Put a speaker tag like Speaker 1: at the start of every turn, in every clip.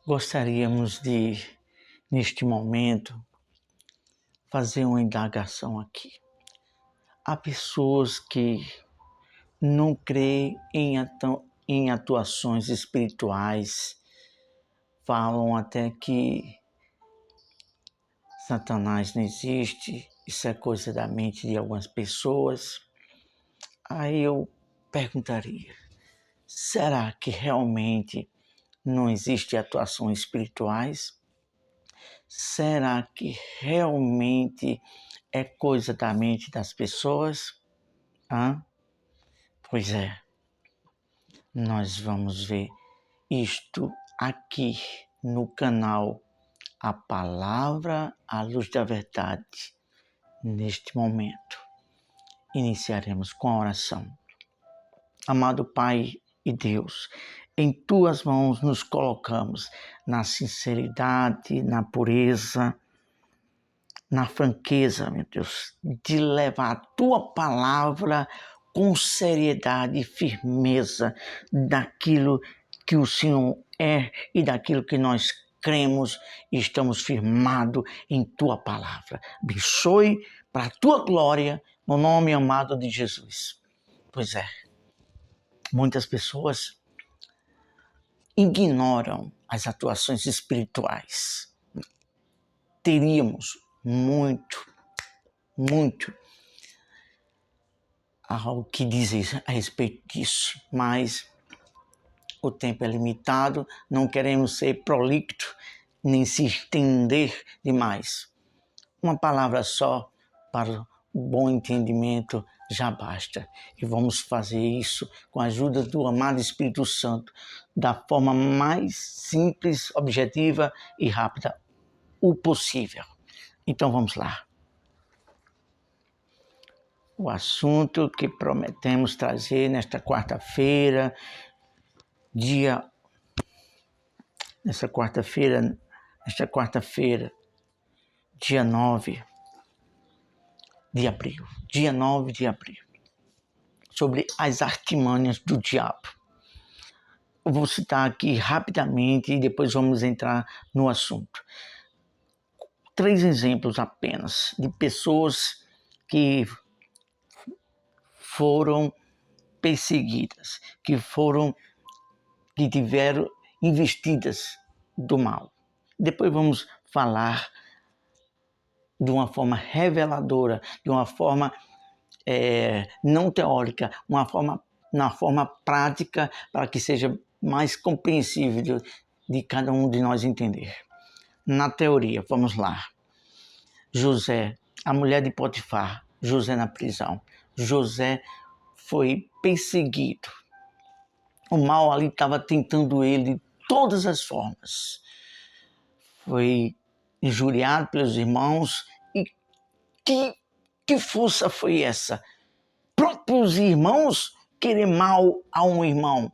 Speaker 1: Gostaríamos de, neste momento, fazer uma indagação aqui. Há pessoas que não creem em atuações espirituais, falam até que Satanás não existe, isso é coisa da mente de algumas pessoas. Aí eu perguntaria, será que realmente não existem atuações espirituais? Será que realmente é coisa da mente das pessoas? Pois é, nós vamos ver isto aqui no canal A Palavra à Luz da Verdade. Neste momento, iniciaremos com a oração. Amado Pai e Deus, em Tuas mãos nos colocamos na sinceridade, na pureza, na franqueza, meu Deus, de levar a Tua palavra com seriedade e firmeza daquilo que o Senhor é e daquilo que nós cremos e estamos firmados em Tua palavra. Abençoe para a Tua glória, no nome amado de Jesus. Pois é, muitas pessoas ignoram as atuações espirituais. Teríamos muito algo que dizer a respeito disso, mas o tempo é limitado, não queremos ser prolixo, nem se estender demais. Uma palavra só para o bom entendimento já basta. E vamos fazer isso com a ajuda do amado Espírito Santo, da forma mais simples, objetiva e rápida o possível. Então vamos lá. O assunto que prometemos trazer nesta quarta-feira, dia 9 de abril, sobre as artimanhas do diabo. Eu vou citar aqui rapidamente e depois vamos entrar no assunto. 3 exemplos apenas de pessoas que foram perseguidas, que tiveram investidas do mal. Depois vamos falar de uma forma reveladora, de uma forma não teórica, na forma prática, para que seja mais compreensível de cada um de nós entender. Na teoria, vamos lá. José, a mulher de Potifar, José na prisão. José foi perseguido. O mal ali estava tentando ele de todas as formas. Foi injuriado pelos irmãos. E que força foi essa? Próprios irmãos querer mal a um irmão.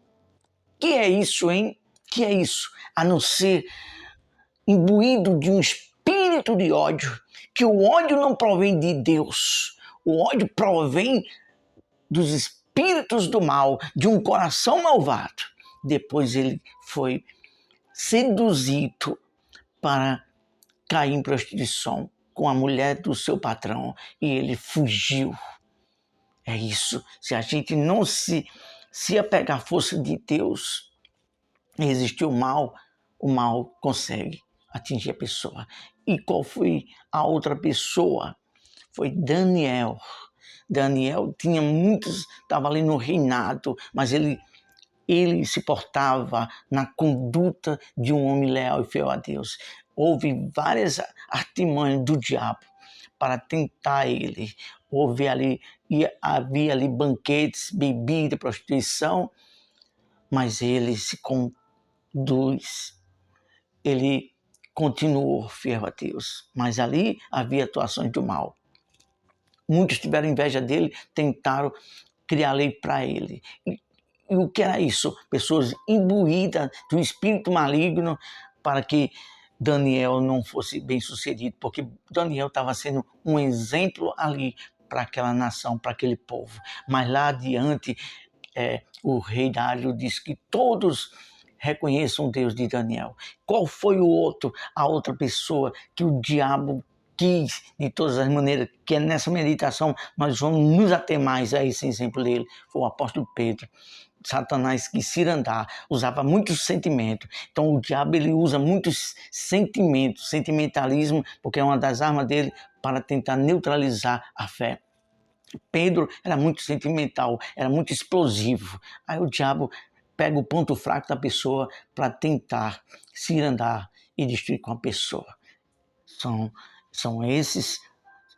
Speaker 1: Que é isso, hein? Que é isso? A não ser imbuído de um espírito de ódio, que o ódio não provém de Deus. O ódio provém dos espíritos do mal, de um coração malvado. Depois ele foi seduzido para cair em prostituição com a mulher do seu patrão e ele fugiu. É isso. Se a gente não se apegar à força de Deus e resistir ao mal, o mal consegue atingir a pessoa. E qual foi a outra pessoa? Foi Daniel. Daniel tinha estava ali no reinado, mas ele se portava na conduta de um homem leal e fiel a Deus. Houve várias artimanhas do diabo para tentar ele. Havia ali banquetes, bebida, prostituição, mas ele se conduz. Ele continuou fiel a Deus, mas ali havia atuações do mal. Muitos tiveram inveja dele, tentaram criar lei para ele. E o que era isso? Pessoas imbuídas do espírito maligno para que Daniel não fosse bem sucedido, porque Daniel estava sendo um exemplo ali para aquela nação, para aquele povo. Mas lá adiante, o rei Dário disse que todos reconheçam o Deus de Daniel. Qual foi a outra pessoa que o diabo quis de todas as maneiras, que é nessa meditação nós vamos nos ater mais a esse exemplo dele, foi o apóstolo Pedro. Satanás quis se andar, usava muito sentimento. Então o diabo ele usa muitos sentimentos, sentimentalismo, porque é uma das armas dele para tentar neutralizar a fé. Pedro era muito sentimental, era muito explosivo. Aí o diabo pega o ponto fraco da pessoa para tentar se andar e destruir com a pessoa. São esses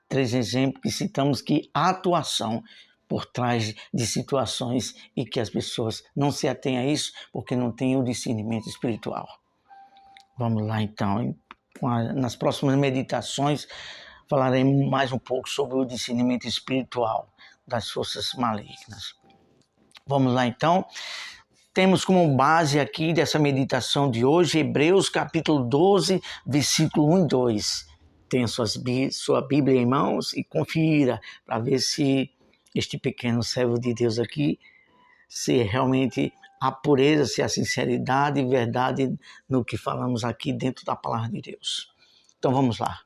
Speaker 1: 3 exemplos que citamos que há atuação por trás de situações e que as pessoas não se atêm a isso porque não têm o discernimento espiritual. Vamos lá então, nas próximas meditações falaremos mais um pouco sobre o discernimento espiritual das forças malignas. Vamos lá então. Temos como base aqui dessa meditação de hoje Hebreus capítulo 12, versículo 1 e 2. Tenha sua Bíblia em mãos e confira para ver se este pequeno servo de Deus aqui, se realmente a pureza, se a sinceridade e verdade no que falamos aqui dentro da palavra de Deus. Então vamos lá.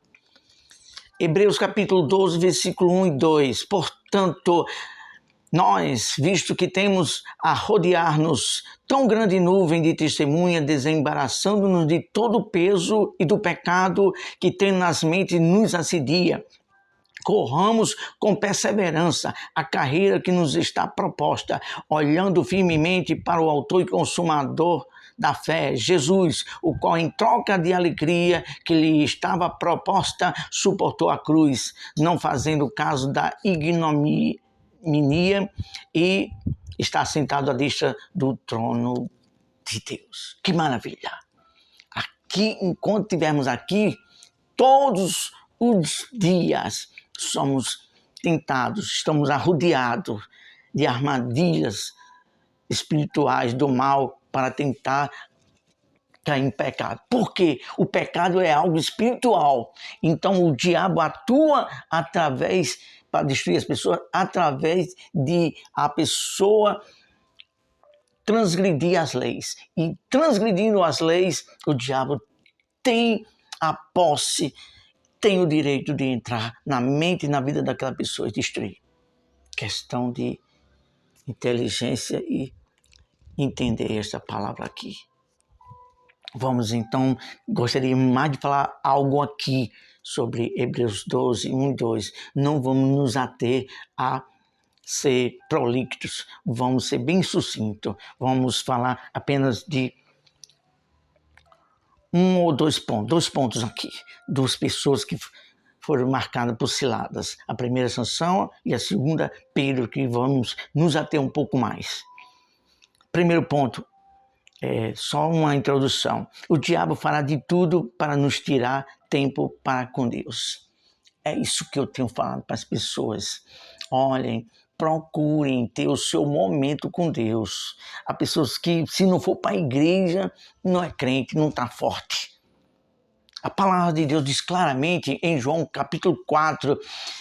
Speaker 1: Hebreus capítulo 12, versículo 1 e 2. Portanto, nós, visto que temos a rodear-nos tão grande nuvem de testemunha, desembaraçando-nos de todo o peso e do pecado que tenazmente nos assedia, corramos com perseverança a carreira que nos está proposta, olhando firmemente para o autor e consumador da fé, Jesus, o qual em troca de alegria que lhe estava proposta, suportou a cruz, não fazendo caso da ignominia e está sentado à destra do trono de Deus. Que maravilha! Aqui, enquanto estivermos aqui, todos os dias somos tentados, estamos arrodeados de armadilhas espirituais do mal para tentar cair em pecado. Por quê? O pecado é algo espiritual. Então o diabo atua para destruir as pessoas, através de a pessoa transgredir as leis. E transgredindo as leis, o diabo tem a posse, tem o direito de entrar na mente e na vida daquela pessoa e destruir. Questão de inteligência e entender essa palavra aqui. Vamos então, gostaria mais de falar algo aqui sobre Hebreus 12, 1 e 2. Não vamos nos ater a ser prolixos, vamos ser bem sucintos. Vamos falar apenas de um ou dois pontos aqui, 2 pessoas que foram marcadas por ciladas. A primeira Sansão e a segunda Pedro, que vamos nos ater um pouco mais. Primeiro ponto, só uma introdução. O diabo fará de tudo para nos tirar tempo para com Deus. É isso que eu tenho falado para as pessoas. Olhem, procurem ter o seu momento com Deus. Há pessoas que, se não for para a igreja, não é crente, não está forte. A palavra de Deus diz claramente em João capítulo 4,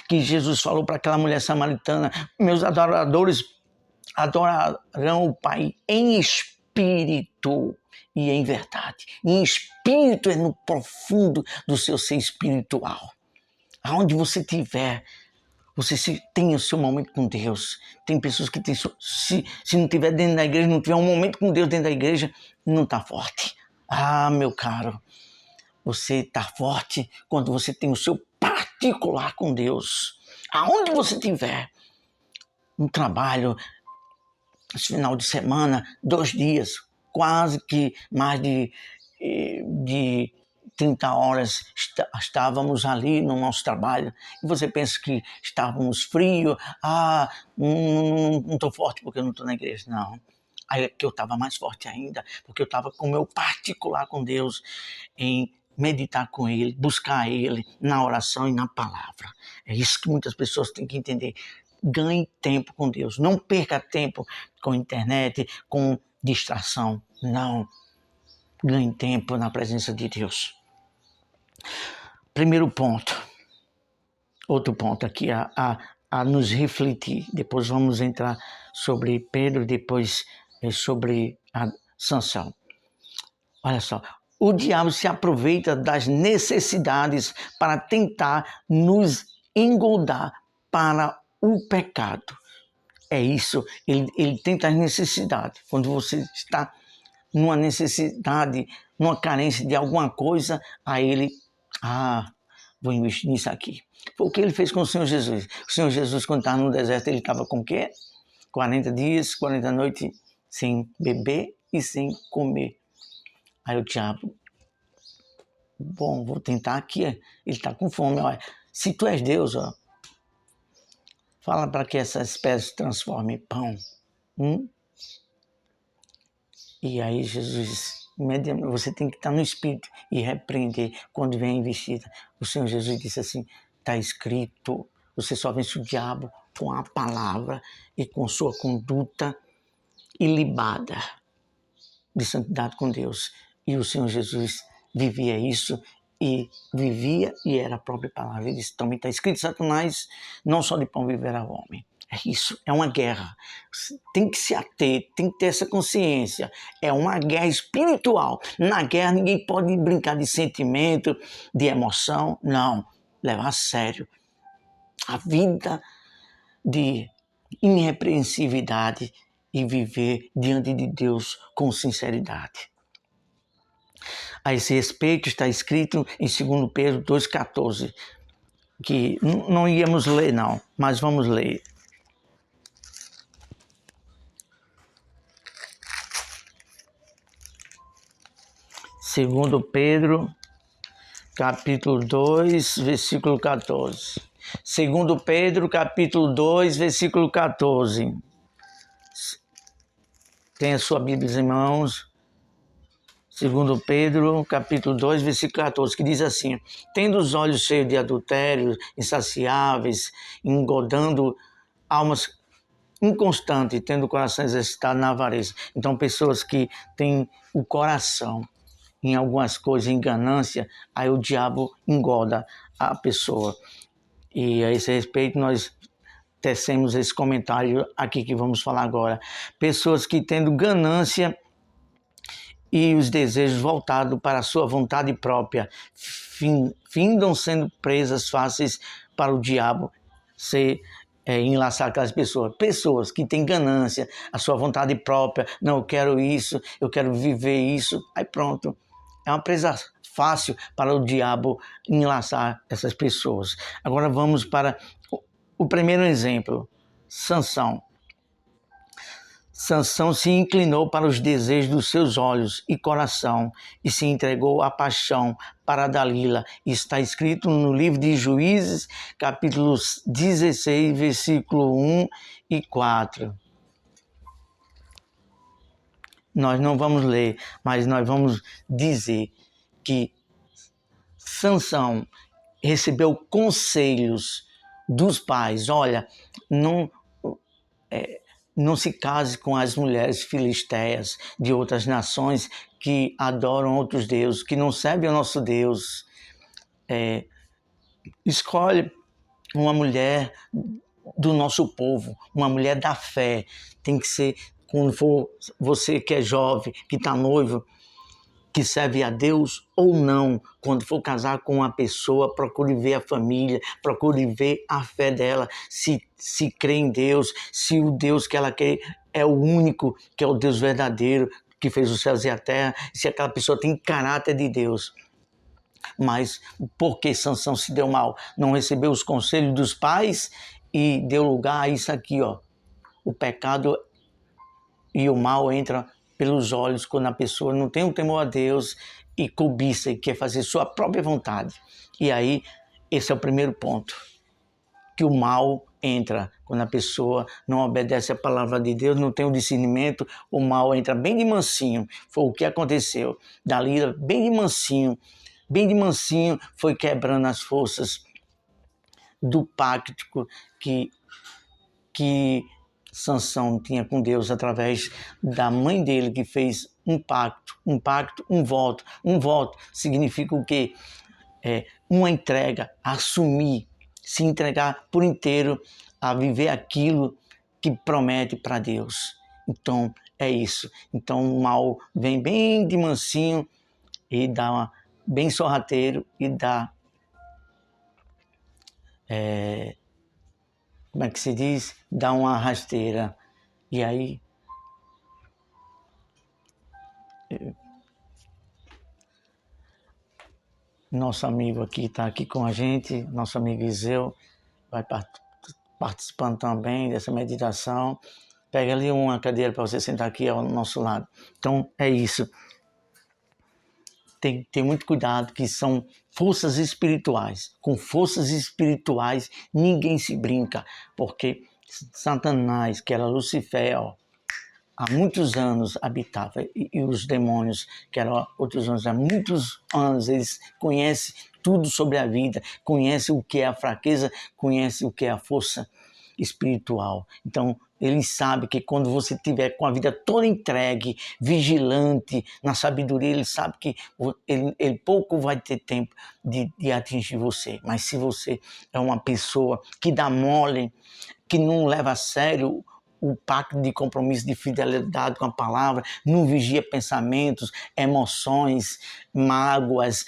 Speaker 1: que Jesus falou para aquela mulher samaritana: meus adoradores adorarão o Pai em espírito e em verdade. Em espírito é no profundo do seu ser espiritual. Aonde você estiver, você tem o seu momento com Deus. Tem pessoas que têm, se não estiver dentro da igreja, não tiver um momento com Deus dentro da igreja, não está forte. Ah, meu caro, você está forte quando você tem o seu particular com Deus. Aonde você estiver, no trabalho, esse final de semana, 2 dias, quase que mais de 30 horas estávamos ali no nosso trabalho, e você pensa que estávamos frios, não estou forte porque eu não estou na igreja, não. Aí é que eu estava mais forte ainda, porque eu estava com o meu particular com Deus, em meditar com Ele, buscar Ele na oração e na palavra. É isso que muitas pessoas têm que entender. Ganhe tempo com Deus, não perca tempo com a internet, com distração, não. Ganhe tempo na presença de Deus. Primeiro ponto. Outro ponto aqui a nos refletir. Depois vamos entrar sobre Pedro, depois sobre a Sansão. Olha só, o diabo se aproveita das necessidades para tentar nos engoldar para o pecado. É isso, ele tenta as necessidades. Quando você está numa necessidade, numa carência de alguma coisa, aí ele, vou investir nisso aqui. Foi o que ele fez com o Senhor Jesus. O Senhor Jesus, quando estava no deserto, ele estava com o quê? 40 dias, 40 noites sem beber e sem comer. Aí o diabo, bom, vou tentar aqui. Ele está com fome. Olha, se tu és Deus, ó, fala para que essa espécie se transforme em pão. E aí Jesus, você tem que estar no Espírito e repreender quando vem a investida. O Senhor Jesus disse assim, está escrito, você só vence o diabo com a palavra e com sua conduta ilibada de santidade com Deus. E o Senhor Jesus vivia isso e vivia e era a própria palavra. Ele disse, também está escrito, Satanás, não só de pão viverá o homem. É isso, é uma guerra. Tem que se ater, tem que ter essa consciência. É uma guerra espiritual. Na guerra ninguém pode brincar de sentimento, de emoção. Não, levar a sério. A vida de irrepreensividade e viver diante de Deus com sinceridade. A esse respeito está escrito em 2 Pedro 2,14, que não íamos ler não, mas vamos ler. Segundo Pedro, capítulo 2, versículo 14. Segundo Pedro, capítulo 2, versículo 14. Tem a sua Bíblia em mãos. Segundo Pedro, capítulo 2, versículo 14, que diz assim, tendo os olhos cheios de adultério, insaciáveis, engodando almas inconstantes, tendo o coração exercitado na avareza. Então, pessoas que têm o coração em algumas coisas, em ganância, aí o diabo engoda a pessoa. E a esse respeito nós tecemos esse comentário aqui que vamos falar agora. Pessoas que tendo ganância e os desejos voltados para a sua vontade própria, findam sendo presas fáceis para o diabo enlaçar aquelas pessoas. Pessoas que têm ganância, a sua vontade própria, não, eu quero isso, eu quero viver isso, aí pronto. É uma presa fácil para o diabo enlaçar essas pessoas. Agora vamos para o primeiro exemplo, Sansão. Sansão se inclinou para os desejos dos seus olhos e coração e se entregou à paixão para Dalila. Está escrito no livro de Juízes, capítulo 16, versículo 1 e 4. Nós não vamos ler, mas nós vamos dizer que Sansão recebeu conselhos dos pais. Olha, não se case com as mulheres filisteias de outras nações que adoram outros deuses, que não servem ao nosso Deus. Escolhe uma mulher do nosso povo, uma mulher da fé. Tem que ser, quando for você que é jovem, que está noivo, que serve a Deus ou não, quando for casar com uma pessoa, procure ver a família, procure ver a fé dela, se crê em Deus, se o Deus que ela quer é o único, que é o Deus verdadeiro, que fez os céus e a terra, se aquela pessoa tem caráter de Deus. Mas por que Sansão se deu mal? Não recebeu os conselhos dos pais e deu lugar a isso aqui, ó. O pecado e o mal entram pelos olhos quando a pessoa não tem um temor a Deus e cobiça e quer fazer sua própria vontade. E aí, esse é o primeiro ponto, que o mal entra quando a pessoa não obedece a palavra de Deus, não tem o discernimento, o mal entra bem de mansinho. Foi o que aconteceu. Dalila, bem de mansinho, foi quebrando as forças do pacto que Sansão tinha com Deus através da mãe dele, que fez um pacto, um voto. Um voto significa o quê? Uma entrega, assumir, se entregar por inteiro a viver aquilo que promete para Deus. Então, é isso. Então o mal vem bem de mansinho e dá bem sorrateiro e dá, como é que se diz? Dá uma rasteira. E aí nosso amigo aqui está aqui com a gente, nosso amigo Iseu, vai participando também dessa meditação. Pega ali uma cadeira para você sentar aqui ao nosso lado. Então é isso. Tem que ter muito cuidado, que são forças espirituais. Com forças espirituais ninguém se brinca, porque Satanás, que era Lucifer, há muitos anos habitava, e os demônios, que eram outros anos, há muitos anos, eles conhecem tudo sobre a vida, conhecem o que é a fraqueza, conhecem o que é a força espiritual. Então, ele sabe que quando você estiver com a vida toda entregue, vigilante, na sabedoria, ele sabe que ele pouco vai ter tempo de atingir você. Mas se você é uma pessoa que dá mole, que não leva a sério o pacto de compromisso de fidelidade com a palavra, não vigia pensamentos, emoções, mágoas,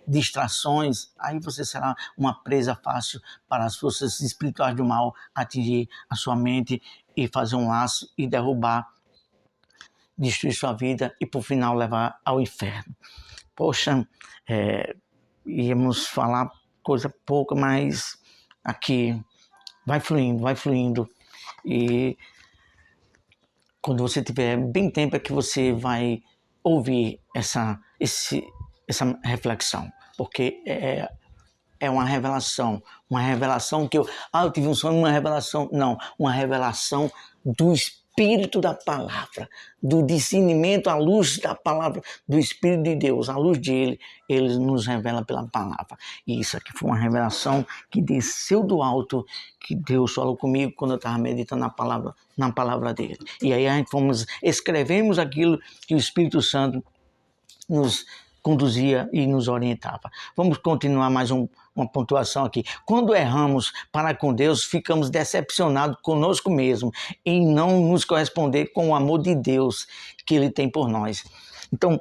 Speaker 1: distrações, aí você será uma presa fácil para as forças espirituais do mal atingir a sua mente e fazer um laço e derrubar, destruir sua vida e por final levar ao inferno. Poxa, íamos falar coisa pouca, mas aqui vai fluindo. E quando você tiver bem tempo é que você vai ouvir essa reflexão, porque é uma revelação que eu tive um sonho, uma revelação, não, uma revelação do Espírito da palavra, do discernimento à luz da palavra, do Espírito de Deus, à luz dele, ele nos revela pela palavra. E isso aqui foi uma revelação que desceu do alto, que Deus falou comigo quando eu estava meditando na palavra dele. E aí a gente escrevemos aquilo que o Espírito Santo nos conduzia e nos orientava. Vamos continuar mais uma pontuação aqui. Quando erramos para com Deus, ficamos decepcionados conosco mesmo em não nos corresponder com o amor de Deus que Ele tem por nós. Então,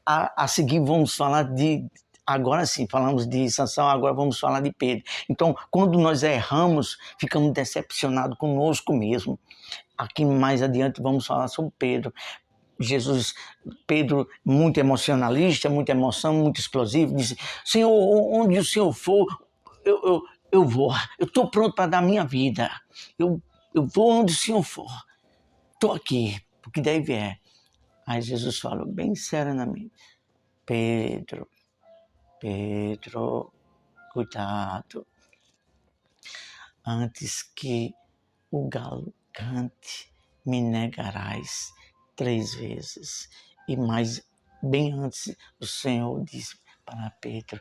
Speaker 1: a seguir vamos falar agora sim, falamos de Sansão, agora vamos falar de Pedro. Então, quando nós erramos, ficamos decepcionados conosco mesmo. Aqui mais adiante vamos falar sobre Pedro. Pedro, muito emocionalista, muita emoção, muito explosivo, disse: Senhor, onde o Senhor for, eu vou. Eu estou pronto para dar minha vida. Eu vou onde o Senhor for. Estou aqui, porque daí vier. Aí Jesus falou bem serenamente: Pedro, cuidado. Antes que o galo cante, me negarás 3 vezes. E mais, bem antes, o Senhor disse para Pedro: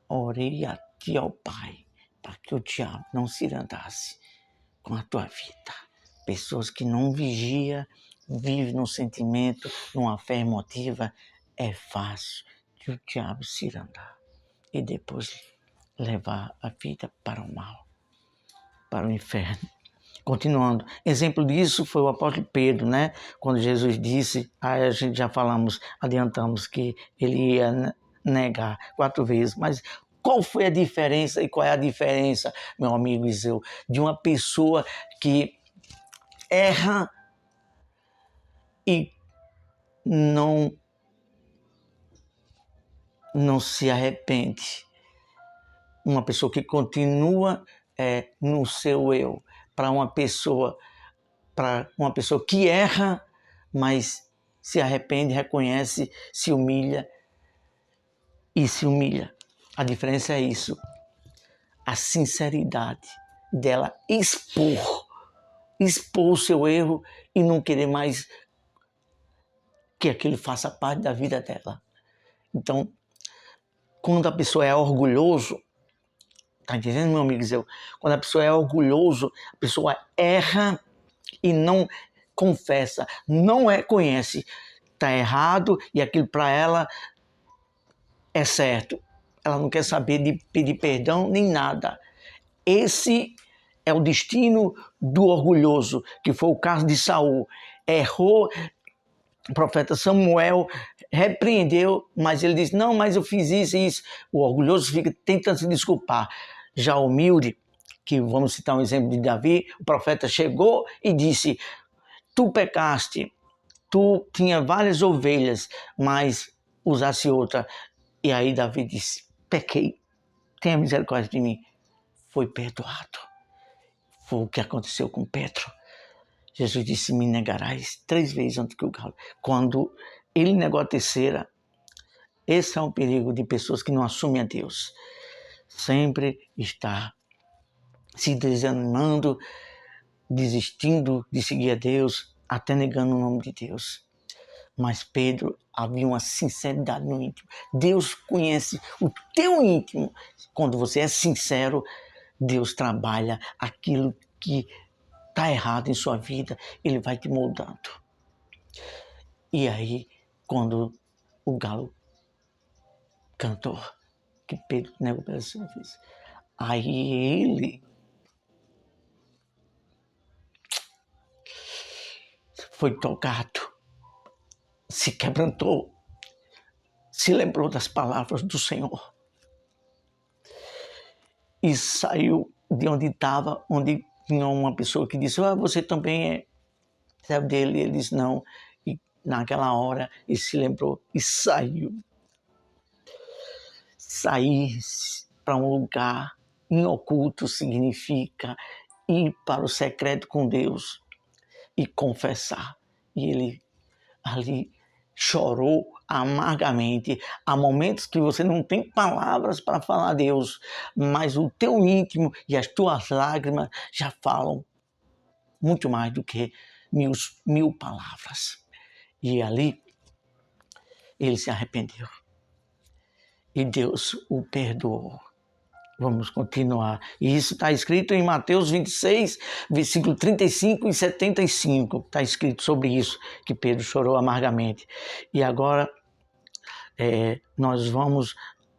Speaker 1: orei a ti ao Pai, para que o diabo não se irandasse com a tua vida. Pessoas que não vigiam, vivem num sentimento, numa fé emotiva, é fácil de o diabo se irandar e depois levar a vida para o mal, para o inferno. Continuando, exemplo disso foi o apóstolo Pedro, né? Quando Jesus disse, a gente já adiantamos que ele ia negar 4 vezes, mas qual foi a diferença e qual é a diferença, meu amigo Iseu, de uma pessoa que erra e não se arrepende? Uma pessoa que continua no seu eu, para uma pessoa que erra, mas se arrepende, reconhece, se humilha e se humilha. A diferença é isso, a sinceridade dela expor o seu erro e não querer mais que aquilo faça parte da vida dela. Então, quando a pessoa é orgulhoso, tá entendendo, meu amigo Zé? Quando a pessoa é orgulhoso, a pessoa erra e não confessa, não reconhece, está errado e aquilo para ela é certo. Ela não quer saber de pedir perdão nem nada. Esse é o destino do orgulhoso, que foi o caso de Saul. errou. O profeta Samuel repreendeu, mas ele disse, não, mas eu fiz isso e isso. O orgulhoso fica tentando se desculpar. Já o humilde, que vamos citar um exemplo de Davi, o profeta chegou e disse, tu pecaste, tu tinha várias ovelhas, mas usasse outra. E aí Davi disse, pequei, tenha misericórdia de mim. Foi perdoado. Foi o que aconteceu com Pedro. Jesus disse, me negarás 3 vezes antes que o galo. Quando ele negou a terceira, esse é um perigo de pessoas que não assumem a Deus. Sempre está se desanimando, desistindo de seguir a Deus, até negando o nome de Deus. Mas Pedro havia uma sinceridade no íntimo. Deus conhece o teu íntimo. Quando você é sincero, Deus trabalha aquilo que está errado em sua vida, Ele vai te moldando. E aí, quando o galo cantou, que Pedro negou pela segunda vez, aí ele foi tocado, se quebrantou, se lembrou das palavras do Senhor e saiu de onde estava, onde tinha uma pessoa que disse, você também é servo dele? Ele disse, não. E naquela hora ele se lembrou e saiu. Sair para um lugar em oculto significa ir para o secreto com Deus e confessar. E ele ali chorou amargamente. Há momentos que você não tem palavras para falar a Deus, mas o teu íntimo e as tuas lágrimas já falam muito mais do que mil palavras. E ali ele se arrependeu. E Deus o perdoou. Vamos continuar. E isso está escrito em Mateus 26, versículo 35 e 75. Está escrito sobre isso, que Pedro chorou amargamente. E agora, nós vamos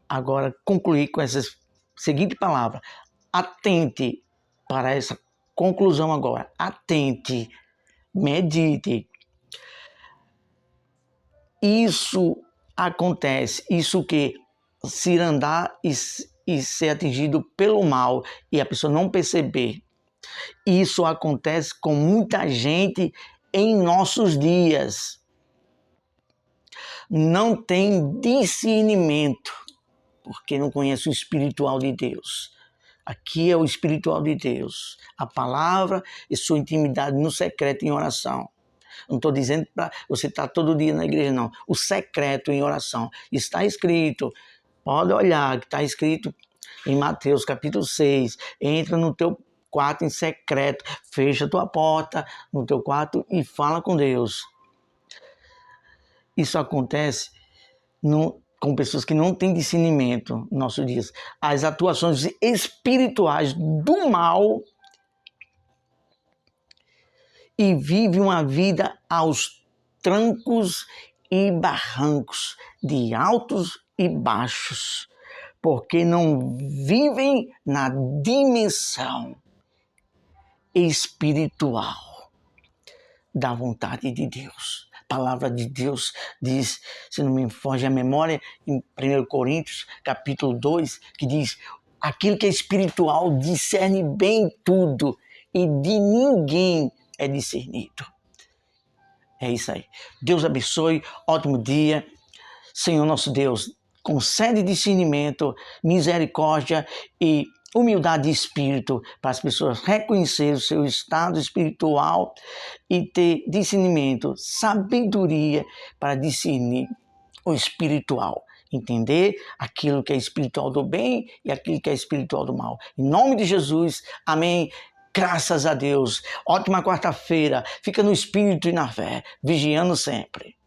Speaker 1: agora concluir com essa seguinte palavra. Atente para essa conclusão agora. Atente, medite. Isso acontece, isso que se andar e ser atingido pelo mal e a pessoa não perceber. Isso acontece com muita gente em nossos dias. Não tem discernimento, porque não conhece o espiritual de Deus. Aqui é o espiritual de Deus. A palavra e sua intimidade no secreto em oração. Não estou dizendo para você estar todo dia na igreja, não. O secreto em oração. Está escrito. Pode olhar que está escrito em Mateus capítulo 6. Entra no teu quarto em secreto, fecha a tua porta no teu quarto e fala com Deus. Isso acontece com pessoas que não têm discernimento nos nossos dias. As atuações espirituais do mal e vive uma vida aos trancos e barrancos, de altos e baixos, porque não vivem na dimensão espiritual da vontade de Deus. A palavra de Deus diz, se não me foge a memória, em 1 Coríntios, capítulo 2, que diz, aquilo que é espiritual discerne bem tudo e de ninguém é discernido. É isso aí. Deus abençoe, ótimo dia. Senhor nosso Deus, concede discernimento, misericórdia e humildade de espírito para as pessoas reconhecerem o seu estado espiritual e ter discernimento, sabedoria para discernir o espiritual. Entender aquilo que é espiritual do bem e aquilo que é espiritual do mal. Em nome de Jesus, amém. Graças a Deus. Ótima quarta-feira. Fica no espírito e na fé, vigiando sempre.